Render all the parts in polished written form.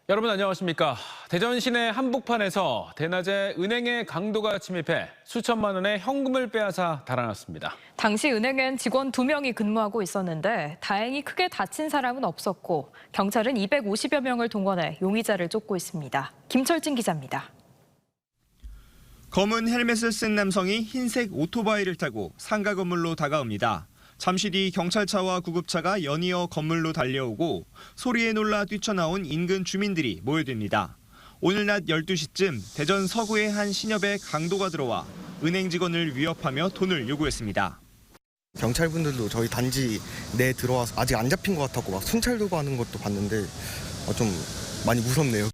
여러분 안녕하십니까. 대전 시내 한복판에서 대낮에 은행의 강도가 침입해 수천만 원의 현금을 빼앗아 달아났습니다. 당시 은행엔 직원 2명이 근무하고 있었는데 다행히 크게 다친 사람은 없었고 경찰은 250여 명을 동원해 용의자를 쫓고 있습니다. 김철진 기자입니다. 검은 헬멧을 쓴 남성이 흰색 오토바이를 타고 상가 건물로 다가옵니다. 잠시 뒤 경찰차와 구급차가 연이어 건물로 달려오고 소리에 놀라 뛰쳐나온 인근 주민들이 모여듭니다. 오늘 낮 12시쯤 대전 서구의 한 신협에 강도가 들어와 은행 직원을 위협하며 돈을 요구했습니다. 경찰분들도 저희 단지 내에 들어와서 아직 안 잡힌 것 같았고 막 순찰 두고 하는 것도 봤는데 좀 많이 무섭네요.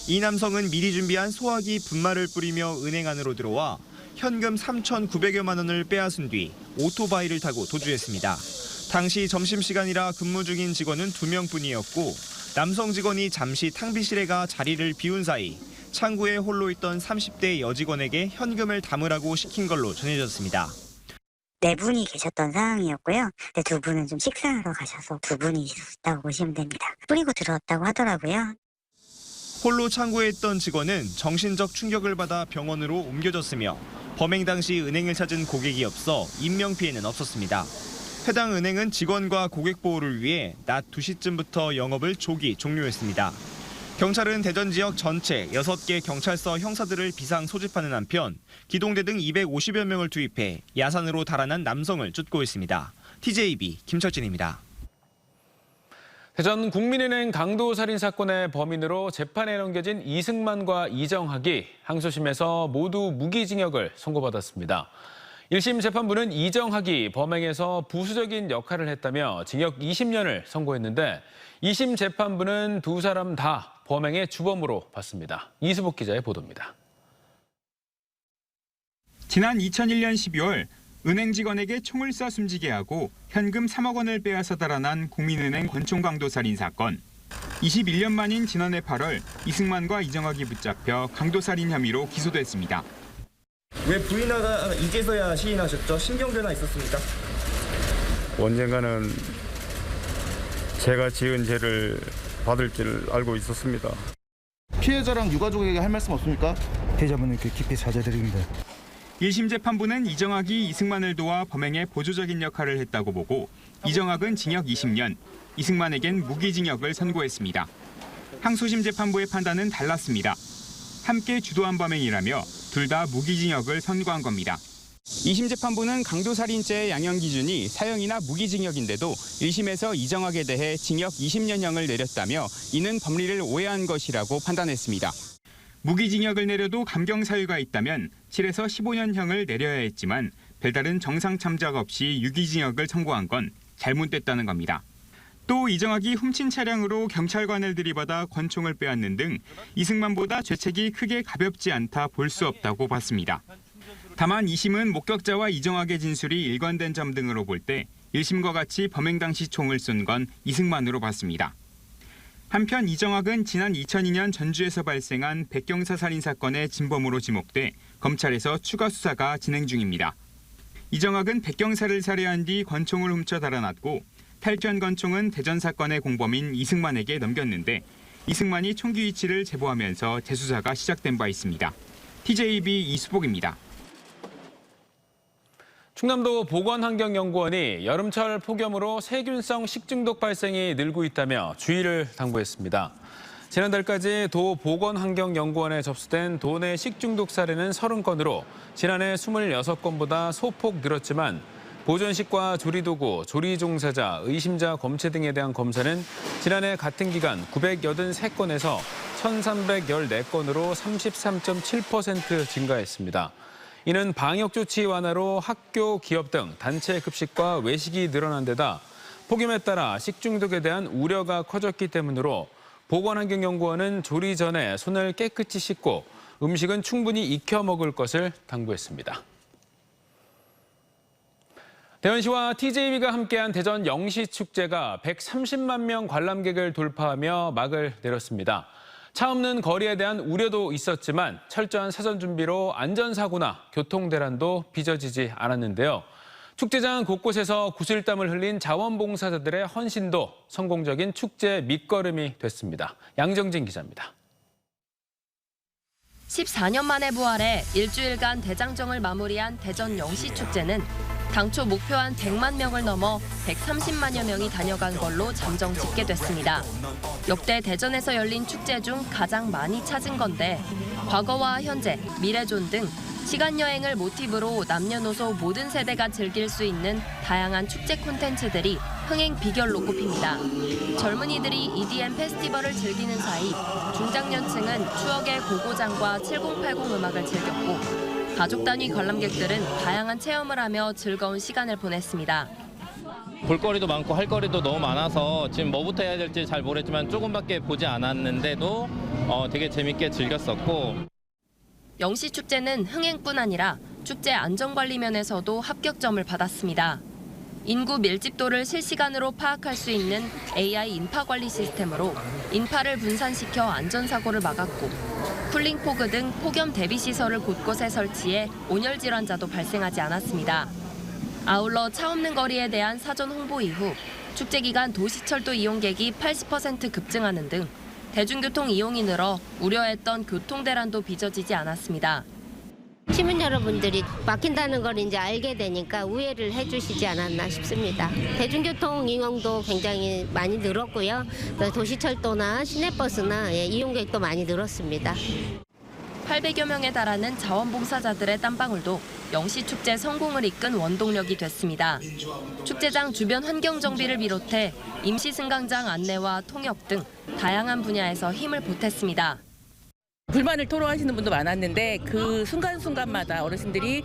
이 남성은 미리 준비한 소화기 분말을 뿌리며 은행 안으로 들어와 현금 3,900여만 원을 빼앗은 뒤 오토바이를 타고 도주했습니다. 당시 점심시간이라 근무 중인 직원은 2명뿐이었고 남성 직원이 잠시 탕비실에 가 자리를 비운 사이 창구에 홀로 있던 30대 여직원에게 현금을 담으라고 시킨 걸로 전해졌습니다. 4분이 계셨던 상황이었고요. 근데 2분은 좀 식사하러 가셔서 2분이 있었다고 보시면 됩니다. 뿌리고 들어왔다고 하더라고요. 홀로 창구에 있던 직원은 정신적 충격을 받아 병원으로 옮겨졌으며 범행 당시 은행을 찾은 고객이 없어 인명피해는 없었습니다. 해당 은행은 직원과 고객 보호를 위해 낮 2시쯤부터 영업을 조기 종료했습니다. 경찰은 대전 지역 전체 6개 경찰서 형사들을 비상 소집하는 한편 기동대 등 250여 명을 투입해 야산으로 달아난 남성을 쫓고 있습니다. TJB 김철진입니다. 대전 국민은행 강도 살인 사건의 범인으로 재판에 넘겨진 이승만과 이정학이 항소심에서 모두 무기징역을 선고받았습니다. 1심 재판부는 이정학이 범행에서 부수적인 역할을 했다며 징역 20년을 선고했는데 2심 재판부는 두 사람 다 범행의 주범으로 봤습니다. 이수복 기자의 보도입니다. 지난 2001년 12월 은행 직원에게 총을 쏴 숨지게 하고 현금 3억 원을 빼앗아 달아난 국민은행 권총강도 살인 사건. 21년 만인 지난해 8월 이승만과 이정학이 붙잡혀 강도살인 혐의로 기소됐습니다. 왜 부인하다 이제서야 시인하셨죠? 신경전화 있었습니까? 언젠가는 제가 지은 죄를 받을 줄 알고 있었습니다. 피해자랑 유가족에게 할 말씀 없습니까? 피해자분께 깊이 사죄드립니다. 1심 재판부는 이정학이 이승만을 도와 범행에 보조적인 역할을 했다고 보고 이정학은 징역 20년, 이승만에겐 무기징역을 선고했습니다. 항소심 재판부의 판단은 달랐습니다. 함께 주도한 범행이라며 둘 다 무기징역을 선고한 겁니다. 2심 재판부는 강도살인죄의 양형 기준이 사형이나 무기징역인데도 1심에서 이정학에 대해 징역 20년형을 내렸다며 이는 법리를 오해한 것이라고 판단했습니다. 무기징역을 내려도 감경 사유가 있다면 7에서 15년형을 내려야 했지만 별다른 정상 참작 없이 유기징역을 선고한 건 잘못됐다는 겁니다. 또 이정학이 훔친 차량으로 경찰관을 들이받아 권총을 빼앗는 등 이승만보다 죄책이 크게 가볍지 않다 볼 수 없다고 봤습니다. 다만 2심은 목격자와 이정학의 진술이 일관된 점 등으로 볼 때 1심과 같이 범행 당시 총을 쏜 건 이승만으로 봤습니다. 한편 이정학은 지난 2002년 전주에서 발생한 백경사 살인 사건의 진범으로 지목돼 검찰에서 추가 수사가 진행 중입니다. 이정학은 백경사를 살해한 뒤 권총을 훔쳐 달아났고 탈취한 권총은 대전 사건의 공범인 이승만에게 넘겼는데 이승만이 총기 위치를 제보하면서 재수사가 시작된 바 있습니다. TJB 이수복입니다. 충남도 보건환경연구원이 여름철 폭염으로 세균성 식중독 발생이 늘고 있다며 주의를 당부했습니다. 지난달까지 도 보건환경연구원에 접수된 도내 식중독 사례는 30건으로 지난해 26건보다 소폭 늘었지만 보존식과 조리도구, 조리종사자, 의심자 검체 등에 대한 검사는 지난해 같은 기간 983건에서 1,314건으로 33.7% 증가했습니다. 이는 방역조치 완화로 학교, 기업 등 단체 급식과 외식이 늘어난 데다 폭염에 따라 식중독에 대한 우려가 커졌기 때문으로 보건환경연구원은 조리 전에 손을 깨끗이 씻고 음식은 충분히 익혀 먹을 것을 당부했습니다. 대전시와 TJB가 함께한 대전 영시축제가 130만 명 관람객을 돌파하며 막을 내렸습니다. 차 없는 거리에 대한 우려도 있었지만 철저한 사전 준비로 안전사고나 교통대란도 빚어지지 않았는데요. 축제장 곳곳에서 구슬땀을 흘린 자원봉사자들의 헌신도 성공적인 축제 밑거름이 됐습니다. 양정진 기자입니다. 14년 만에 부활해 일주일간 대장정을 마무리한 대전 영시축제는 당초 목표한 100만 명을 넘어 130만여 명이 다녀간 걸로 잠정 집계됐습니다. 역대 대전에서 열린 축제 중 가장 많이 찾은 건데 과거와 현재, 미래존 등 시간여행을 모티브로 남녀노소 모든 세대가 즐길 수 있는 다양한 축제 콘텐츠들이 흥행 비결로 꼽힙니다. 젊은이들이 EDM 페스티벌을 즐기는 사이 중장년층은 추억의 고고장과 7080 음악을 즐겼고 가족 단위 관람객들은 다양한 체험을 하며 즐거운 시간을 보냈습니다. 볼거리도 많고 할 거리도 너무 많아서 지금 뭐부터 해야 될지 잘 모르겠지만 조금밖에 보지 않았는데도 되게 재밌게 즐겼었고. 영시축제는 흥행뿐 아니라 축제 안전관리 면에서도 합격점을 받았습니다. 인구 밀집도를 실시간으로 파악할 수 있는 AI 인파관리 시스템으로 인파를 분산시켜 안전사고를 막았고 쿨링포그 등 폭염 대비시설을 곳곳에 설치해 온열 질환자도 발생하지 않았습니다. 아울러 차 없는 거리에 대한 사전 홍보 이후 축제 기간 도시철도 이용객이 80% 급증하는 등 대중교통 이용이 늘어 우려했던 교통대란도 빚어지지 않았습니다. 시민 여러분들이 막힌다는 걸 이제 알게 되니까 우회를 해주시지 않았나 싶습니다. 대중교통 이용도 굉장히 많이 늘었고요. 도시철도나 시내버스나 이용객도 많이 늘었습니다. 800여 명에 달하는 자원봉사자들의 땀방울도 영시축제 성공을 이끈 원동력이 됐습니다. 축제장 주변 환경 정비를 비롯해 임시승강장 안내와 통역 등 다양한 분야에서 힘을 보탰습니다. 불만을 토로하시는 분도 많았는데 그 순간순간마다 어르신들이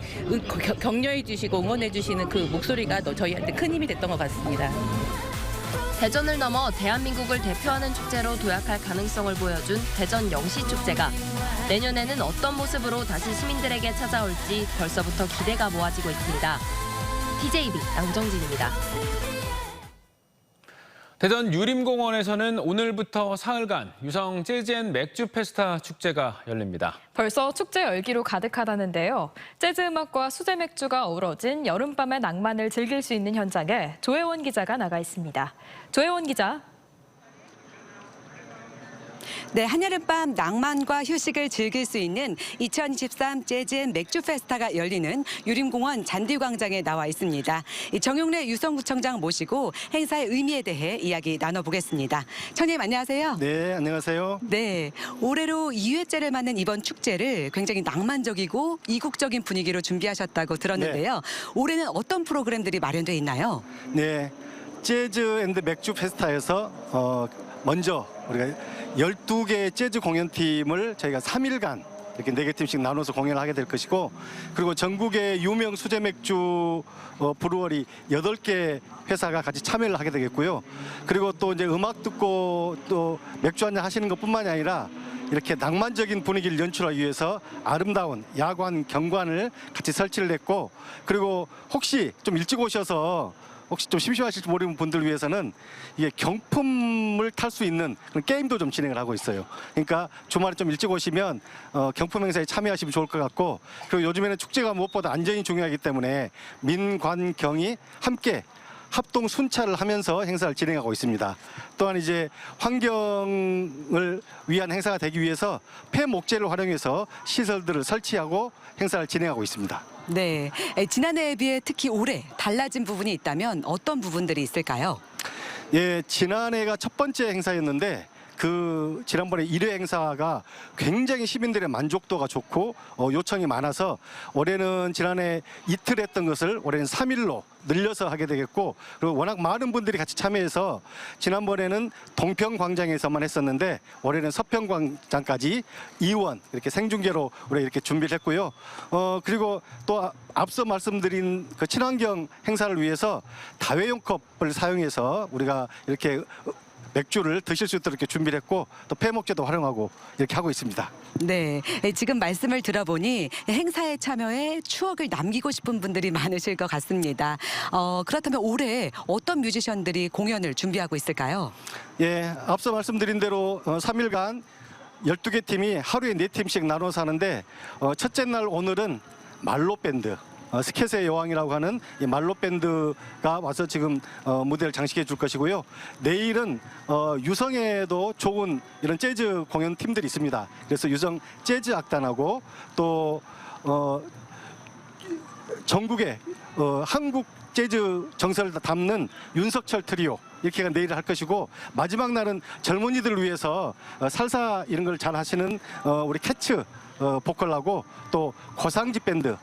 격려해 주시고 응원해 주시는 그 목소리가 저희한테 큰 힘이 됐던 것 같습니다. 대전을 넘어 대한민국을 대표하는 축제로 도약할 가능성을 보여준 대전 영시축제가 내년에는 어떤 모습으로 다시 시민들에게 찾아올지 벌써부터 기대가 모아지고 있습니다. TJB 양정진입니다. 대전 유림공원에서는 오늘부터 사흘간 유성 재즈 앤 맥주 페스타 축제가 열립니다. 벌써 축제 열기로 가득하다는데요. 재즈 음악과 수제 맥주가 어우러진 여름밤의 낭만을 즐길 수 있는 현장에 조혜원 기자가 나가 있습니다. 조혜원 기자. 네, 한여름밤 낭만과 휴식을 즐길 수 있는 2023 재즈 앤 맥주 페스타가 열리는 유림공원 잔디광장에 나와 있습니다. 정용래 유성구청장 모시고 행사의 의미에 대해 이야기 나눠보겠습니다. 청님 안녕하세요. 네, 안녕하세요. 네, 올해로 2회째를 맞는 이번 축제를 굉장히 낭만적이고 이국적인 분위기로 준비하셨다고 들었는데요. 네. 올해는 어떤 프로그램들이 마련돼 있나요? 네, 재즈 앤드 맥주 페스타에서 먼저 우리가 12개의 재즈 공연팀을 저희가 3일간 이렇게 4개 팀씩 나눠서 공연을 하게 될 것이고, 그리고 전국의 유명 수제 맥주 브루어리 8개 회사가 같이 참여를 하게 되겠고요. 그리고 또 이제 음악 듣고 또 맥주 한잔 하시는 것뿐만이 아니라 이렇게 낭만적인 분위기를 연출하기 위해서 아름다운 야관, 경관을 같이 설치를 했고, 그리고 혹시 좀 일찍 오셔서 혹시 좀 심심하실지 모르는 분들 위해서는 이게 경품을 탈 수 있는 그런 게임도 좀 진행을 하고 있어요. 그러니까 주말에 좀 일찍 오시면 경품 행사에 참여하시면 좋을 것 같고, 그리고 요즘에는 축제가 무엇보다 안전이 중요하기 때문에 민관경이 함께 합동 순찰을 하면서 행사를 진행하고 있습니다. 또한 이제 환경을 위한 행사가 되기 위해서 폐목재를 활용해서 시설들을 설치하고 행사를 진행하고 있습니다. 네, 지난해에 비해 특히 올해 달라진 부분이 있다면 어떤 부분들이 있을까요? 예, 지난해가 첫 번째 행사였는데 지난번에 1회 행사가 굉장히 시민들의 만족도가 좋고 요청이 많아서 올해는 지난해 이틀 했던 것을 올해는 3일로 늘려서 하게 되겠고, 그리고 워낙 많은 분들이 같이 참여해서 지난번에는 동평광장에서만 했었는데 올해는 서평광장까지 2원 이렇게 생중계로 우리 이렇게 준비를 했고요. 그리고 또 앞서 말씀드린 그 친환경 행사를 위해서 다회용 컵을 사용해서 우리가 이렇게 맥주를 드실 수 있도록 이렇게 준비를 했고, 또 폐목재도 활용하고 이렇게 하고 있습니다. 네, 지금 말씀을 들어보니 행사에 참여해 추억을 남기고 싶은 분들이 많으실 것 같습니다. 그렇다면 올해 어떤 뮤지션들이 공연을 준비하고 있을까요? 예, 앞서 말씀드린 대로 3일간 12개 팀이 하루에 4팀씩 나눠서 하는데 첫째 날 오늘은 말로 밴드, 스켓의 여왕이라고 하는 이 말로 밴드가 와서 지금 무대를 장식해 줄 것이고요. 내일은 유성에도 좋은 이런 재즈 공연 팀들이 있습니다. 그래서 유성 재즈 악단하고 또 전국의 한국 재즈 정서를 담는 윤석철 트리오 이렇게가 내일 할 것이고, 마지막 날은 젊은이들을 위해서 살사 이런 걸 잘 하시는 우리 캐츠 보컬하고 또 고상지 밴드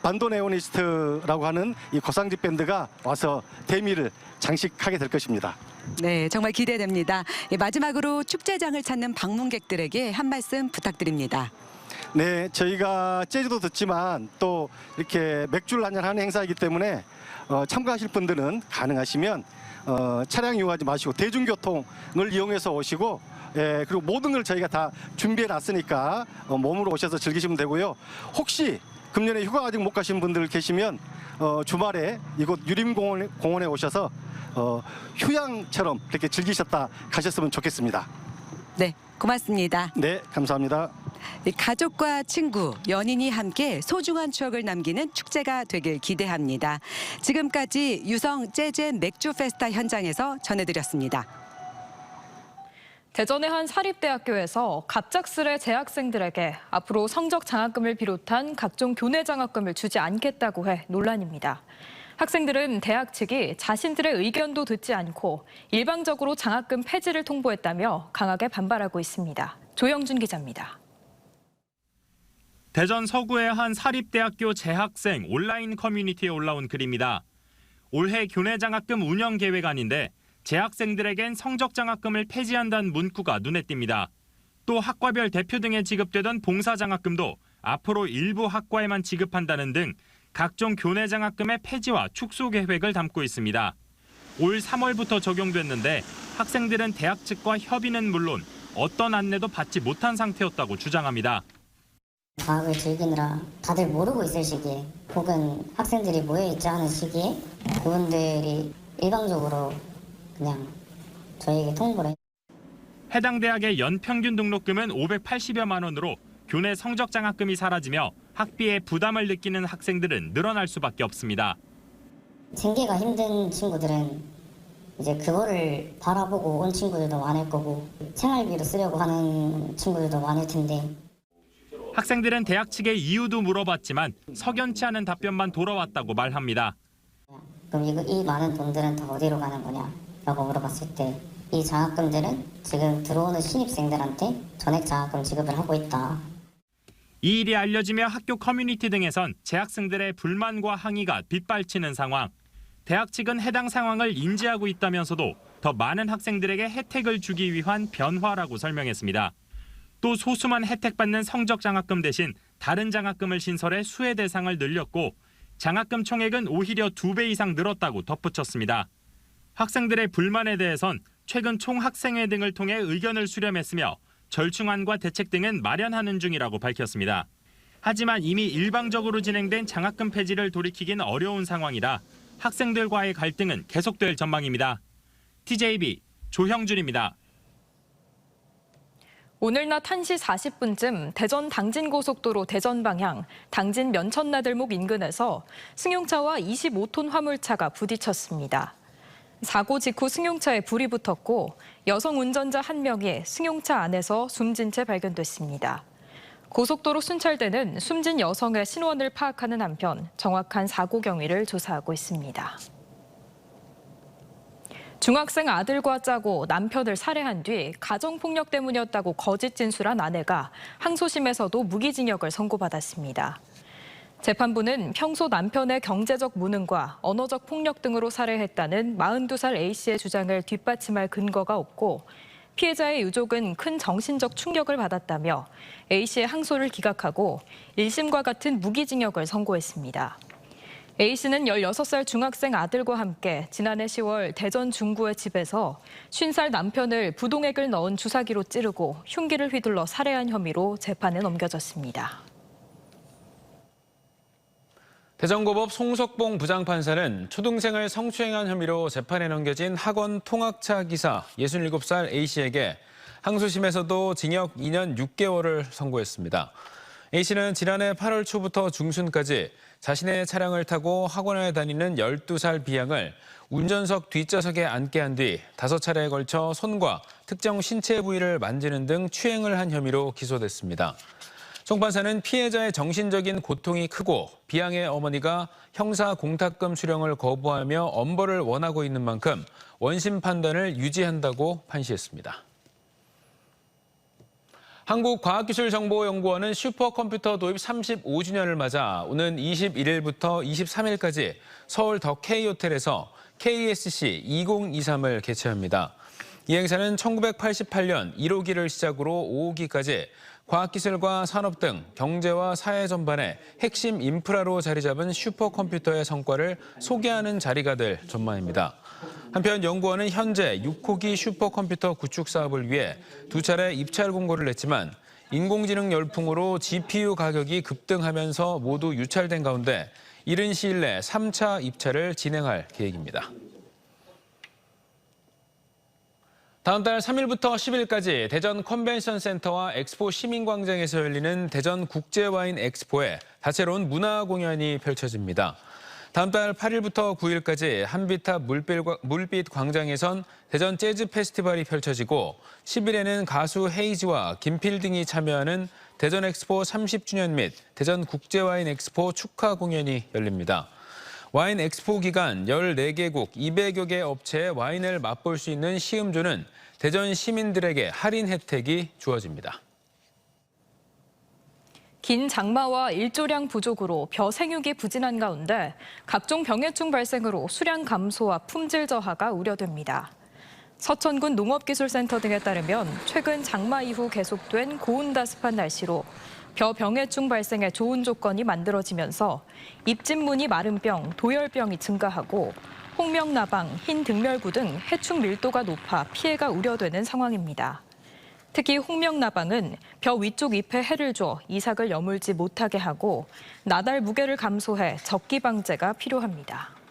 반도네오니스트라고 하는 이 고상지 밴드가 와서 대미를 장식하게 될 것입니다. 네, 정말 기대됩니다. 마지막으로 축제장을 찾는 방문객들에게 한 말씀 부탁드립니다. 네, 저희가 재즈도 듣지만 또 이렇게 맥주를 한잔 하는 행사이기 때문에 참가하실 분들은 가능하시면 차량 이용하지 마시고 대중교통을 이용해서 오시고, 그리고 모든 걸 저희가 다 준비해 놨으니까 몸으로 오셔서 즐기시면 되고요. 혹시 금년에 휴가 아직 못 가신 분들 계시면 주말에 이곳 유림공원에 오셔서 휴양처럼 이렇게 즐기셨다 가셨으면 좋겠습니다. 네, 고맙습니다. 네, 감사합니다. 가족과 친구, 연인이 함께 소중한 추억을 남기는 축제가 되길 기대합니다. 지금까지 유성 재즈 맥주 페스타 현장에서 전해드렸습니다. 대전의 한 사립대학교에서 갑작스레 재학생들에게 앞으로 성적 장학금을 비롯한 각종 교내 장학금을 주지 않겠다고 해 논란입니다. 학생들은 대학 측이 자신들의 의견도 듣지 않고 일방적으로 장학금 폐지를 통보했다며 강하게 반발하고 있습니다. 조영준 기자입니다. 대전 서구의 한 사립대학교 재학생 온라인 커뮤니티에 올라온 글입니다. 올해 교내 장학금 운영 계획안인데 재학생들에겐 성적 장학금을 폐지한다는 문구가 눈에 띕니다. 또 학과별 대표 등에 지급되던 봉사 장학금도 앞으로 일부 학과에만 지급한다는 등 각종 교내 장학금의 폐지와 축소 계획을 담고 있습니다. 올 3월부터 적용됐는데 학생들은 대학 측과 협의는 물론 어떤 안내도 받지 못한 상태였다고 주장합니다. 방학을 즐기느라 다들 모르고 있을 시기에, 혹은 학생들이 모여있지 않은 시기에 그분들이 일방적으로 그냥 저희에게 통보를. 해당 대학의 연평균 등록금은 580여만 원으로 교내 성적 장학금이 사라지며 학비에 부담을 느끼는 학생들은 늘어날 수밖에 없습니다. 생계가 힘든 친구들은 이제 그거를 바라보고 온 친구들도 많을 거고, 생활비로 쓰려고 하는 친구들도 많을 텐데. 학생들은 대학 측에 이유도 물어봤지만 석연치 않은 답변만 돌아왔다고 말합니다. 그럼 이 많은 돈들은 다 어디로 가는 거냐라고 물어봤을 때, 이 장학금들은 지금 들어오는 신입생들한테 전액 장학금 지급을 하고 있다. 이 일이 알려지며 학교 커뮤니티 등에선 재학생들의 불만과 항의가 빗발치는 상황. 대학 측은 해당 상황을 인지하고 있다면서도 더 많은 학생들에게 혜택을 주기 위한 변화라고 설명했습니다. 또 소수만 혜택받는 성적 장학금 대신 다른 장학금을 신설해 수혜 대상을 늘렸고 장학금 총액은 오히려 2배 이상 늘었다고 덧붙였습니다. 학생들의 불만에 대해선 최근 총학생회 등을 통해 의견을 수렴했으며 절충안과 대책 등은 마련하는 중이라고 밝혔습니다. 하지만 이미 일방적으로 진행된 장학금 폐지를 돌이키긴 어려운 상황이라 학생들과의 갈등은 계속될 전망입니다. TJB 조형준입니다. 오늘 낮 1시 40분쯤 대전 당진고속도로 대전 방향 당진 면천나들목 인근에서 승용차와 25톤 화물차가 부딪혔습니다. 사고 직후 승용차에 불이 붙었고 여성 운전자 1명이 승용차 안에서 숨진 채 발견됐습니다. 고속도로 순찰대는 숨진 여성의 신원을 파악하는 한편 정확한 사고 경위를 조사하고 있습니다. 중학생 아들과 짜고 남편을 살해한 뒤 가정폭력 때문이었다고 거짓 진술한 아내가 항소심에서도 무기징역을 선고받았습니다. 재판부는 평소 남편의 경제적 무능과 언어적 폭력 등으로 살해했다는 42살 A씨의 주장을 뒷받침할 근거가 없고 피해자의 유족은 큰 정신적 충격을 받았다며 A씨의 항소를 기각하고 1심과 같은 무기징역을 선고했습니다. A씨는 16살 중학생 아들과 함께 지난해 10월 대전 중구의 집에서 50살 남편을 부동액을 넣은 주사기로 찌르고 흉기를 휘둘러 살해한 혐의로 재판에 넘겨졌습니다. 대전고법 송석봉 부장판사는 초등생을 성추행한 혐의로 재판에 넘겨진 학원 통학차 기사 67살 A씨에게 항소심에서도 징역 2년 6개월을 선고했습니다. A씨는 지난해 8월 초부터 중순까지 자신의 차량을 타고 학원에 다니는 12살 B양을 운전석 뒷좌석에 앉게 한 뒤 5차례에 걸쳐 손과 특정 신체 부위를 만지는 등 추행을 한 혐의로 기소됐습니다. 송 판사는 피해자의 정신적인 고통이 크고 B양의 어머니가 형사 공탁금 수령을 거부하며 엄벌을 원하고 있는 만큼 원심 판단을 유지한다고 판시했습니다. 한국과학기술정보연구원은 슈퍼컴퓨터 도입 35주년을 맞아 오는 21일부터 23일까지 서울 더 K호텔에서 KSC 2023을 개최합니다. 이 행사는 1988년 1호기를 시작으로 5호기까지 과학기술과 산업 등 경제와 사회 전반의 핵심 인프라로 자리 잡은 슈퍼컴퓨터의 성과를 소개하는 자리가 될 전망입니다. 한편 연구원은 현재 6호기 슈퍼컴퓨터 구축 사업을 위해 2차례 입찰 공고를 냈지만 인공지능 열풍으로 GPU 가격이 급등하면서 모두 유찰된 가운데 이른 시일 내 3차 입찰을 진행할 계획입니다. 다음 달 3일부터 10일까지 대전 컨벤션 센터와 엑스포 시민광장에서 열리는 대전 국제와인 엑스포에 다채로운 문화 공연이 펼쳐집니다. 다음 달 8일부터 9일까지 한비탑 물빛 광장에선 대전 재즈 페스티벌이 펼쳐지고 10일에는 가수 헤이즈와 김필 등이 참여하는 대전 엑스포 30주년 및 대전 국제와인 엑스포 축하 공연이 열립니다. 와인 엑스포 기간 14개국 200여 개 업체의 와인을 맛볼 수 있는 시음조는 대전 시민들에게 할인 혜택이 주어집니다. 긴 장마와 일조량 부족으로 벼 생육이 부진한 가운데 각종 병해충 발생으로 수량 감소와 품질 저하가 우려됩니다. 서천군 농업기술센터 등에 따르면 최근 장마 이후 계속된 고온다습한 날씨로 벼 병해충 발생에 좋은 조건이 만들어지면서 잎진무늬 마른병, 도열병이 증가하고 홍명나방, 흰 등멸구 등 해충 밀도가 높아 피해가 우려되는 상황입니다. 특히 홍명나방은 벼 위쪽 잎에 해를 줘 이삭을 여물지 못하게 하고 나달 무게를 감소해 적기 방제가 필요합니다.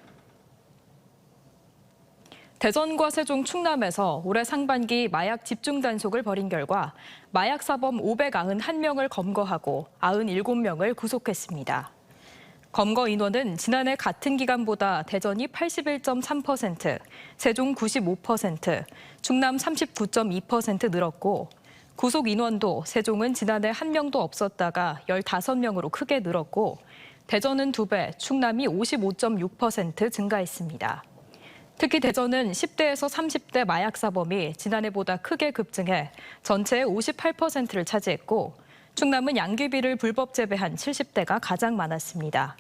대전과 세종, 충남에서 올해 상반기 마약 집중 단속을 벌인 결과 마약 사범 591명을 검거하고 97명을 구속했습니다. 검거 인원은 지난해 같은 기간보다 대전이 81.3%, 세종 95%, 충남 39.2% 늘었고 구속 인원도 세종은 지난해 1명도 없었다가 15명으로 크게 늘었고 대전은 2배, 충남이 55.6% 증가했습니다. 특히 대전은 10대에서 30대 마약 사범이 지난해보다 크게 급증해 전체의 58%를 차지했고 충남은 양귀비를 불법 재배한 70대가 가장 많았습니다.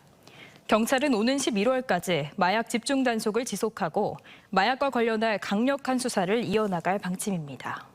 경찰은 오는 11월까지 마약 집중 단속을 지속하고 마약과 관련해 강력한 수사를 이어나갈 방침입니다.